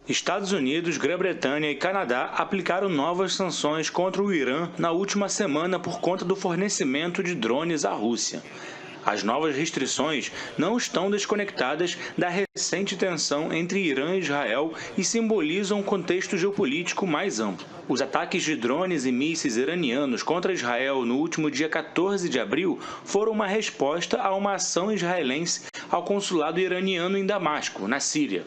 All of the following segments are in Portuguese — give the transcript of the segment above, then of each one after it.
Estados Unidos, Grã-Bretanha e Canadá aplicaram novas sanções contra o Irã na última semana por conta do fornecimento de drones à Rússia. As novas restrições não estão desconectadas da recente tensão entre Irã e Israel e simbolizam um contexto geopolítico mais amplo. Os ataques de drones e mísseis iranianos contra Israel no último dia 14 de abril foram uma resposta a uma ação israelense ao consulado iraniano em Damasco, na Síria.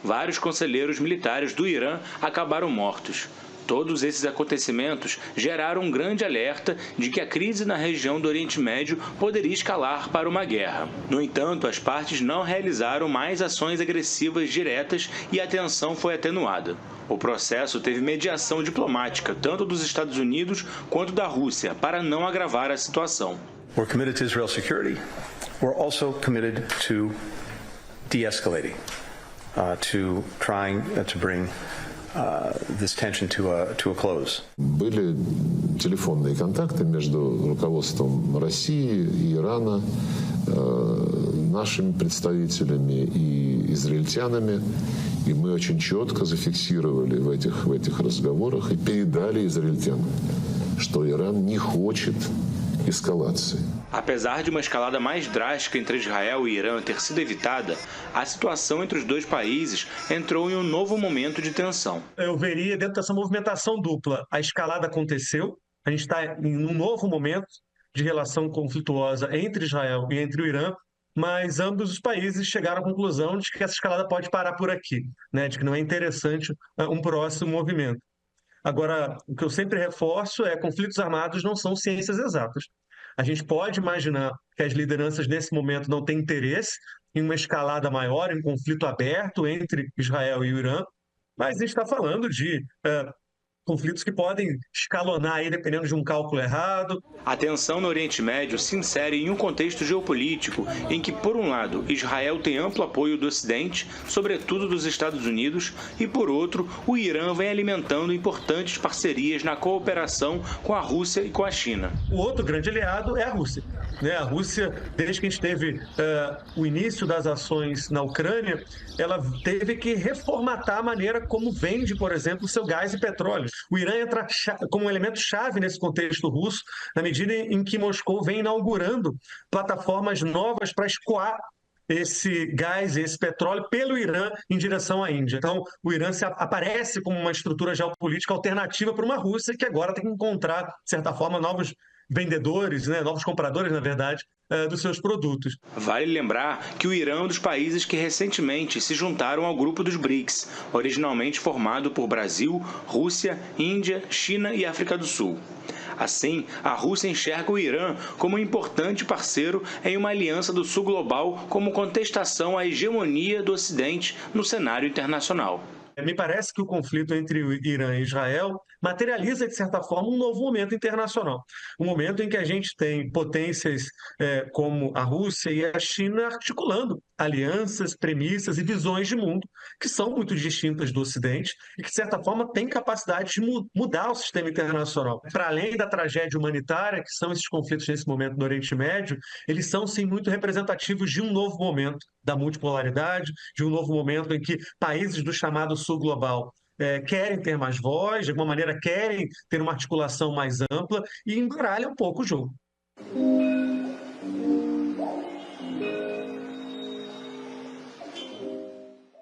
Vários conselheiros militares do Irã acabaram mortos. Todos esses acontecimentos geraram um grande alerta de que a crise na região do Oriente Médio poderia escalar para uma guerra. No entanto, as partes não realizaram mais ações agressivas diretas e a tensão foi atenuada. O processo teve mediação diplomática, tanto dos Estados Unidos quanto da Rússia, para não agravar a situação. We're committed to Israel's security. We're also committed to de-escalating, to trying to bring this tension to a close. Были телефонные контакты между руководством России и Ирана, нашими представителями и израильтянами, и мы очень четко зафиксировали в этих разговорах и передали израильтянам, что Иран не хочет escalasse. Apesar de uma escalada mais drástica entre Israel e Irã ter sido evitada, a situação entre os dois países entrou em um novo momento de tensão. Eu veria dentro dessa movimentação dupla. A escalada aconteceu, a gente está em um novo momento de relação conflituosa entre Israel e entre o Irã, mas ambos os países chegaram à conclusão de que essa escalada pode parar por aqui, né? De que não é interessante um próximo movimento. Agora, o que eu sempre reforço é que conflitos armados não são ciências exatas. A gente pode imaginar que as lideranças nesse momento não têm interesse em uma escalada maior, em um conflito aberto entre Israel e o Irã, mas a gente está falando de conflitos que podem escalonar aí dependendo de um cálculo errado. A tensão no Oriente Médio se insere em um contexto geopolítico em que, por um lado, Israel tem amplo apoio do Ocidente, sobretudo dos Estados Unidos, e, por outro, o Irã vem alimentando importantes parcerias na cooperação com a Rússia e com a China. O outro grande aliado é a Rússia. A Rússia, desde que a gente teve o início das ações na Ucrânia, ela teve que reformatar a maneira como vende, por exemplo, o seu gás e petróleo. O Irã entra como um elemento-chave nesse contexto russo, na medida em que Moscou vem inaugurando plataformas novas para escoar esse gás e esse petróleo pelo Irã em direção à Índia. Então, o Irã aparece como uma estrutura geopolítica alternativa para uma Rússia que agora tem que encontrar, de certa forma, novos vendedores, né, novos compradores, na verdade, dos seus produtos. Vale lembrar que o Irã é um dos países que recentemente se juntaram ao grupo dos BRICS, originalmente formado por Brasil, Rússia, Índia, China e África do Sul. Assim, a Rússia enxerga o Irã como um importante parceiro em uma aliança do Sul global como contestação à hegemonia do Ocidente no cenário internacional. Me parece que o conflito entre o Irã e Israel materializa, de certa forma, um novo momento internacional. Um momento em que a gente tem potências como a Rússia e a China articulando alianças, premissas e visões de mundo que são muito distintas do Ocidente e que, de certa forma, têm capacidade de mudar o sistema internacional. Para além da tragédia humanitária, que são esses conflitos nesse momento no Oriente Médio, eles são, sim, muito representativos de um novo momento da multipolaridade, de um novo momento em que países do chamado Sul global querem ter mais voz, de alguma maneira querem ter uma articulação mais ampla e embaralha um pouco o jogo.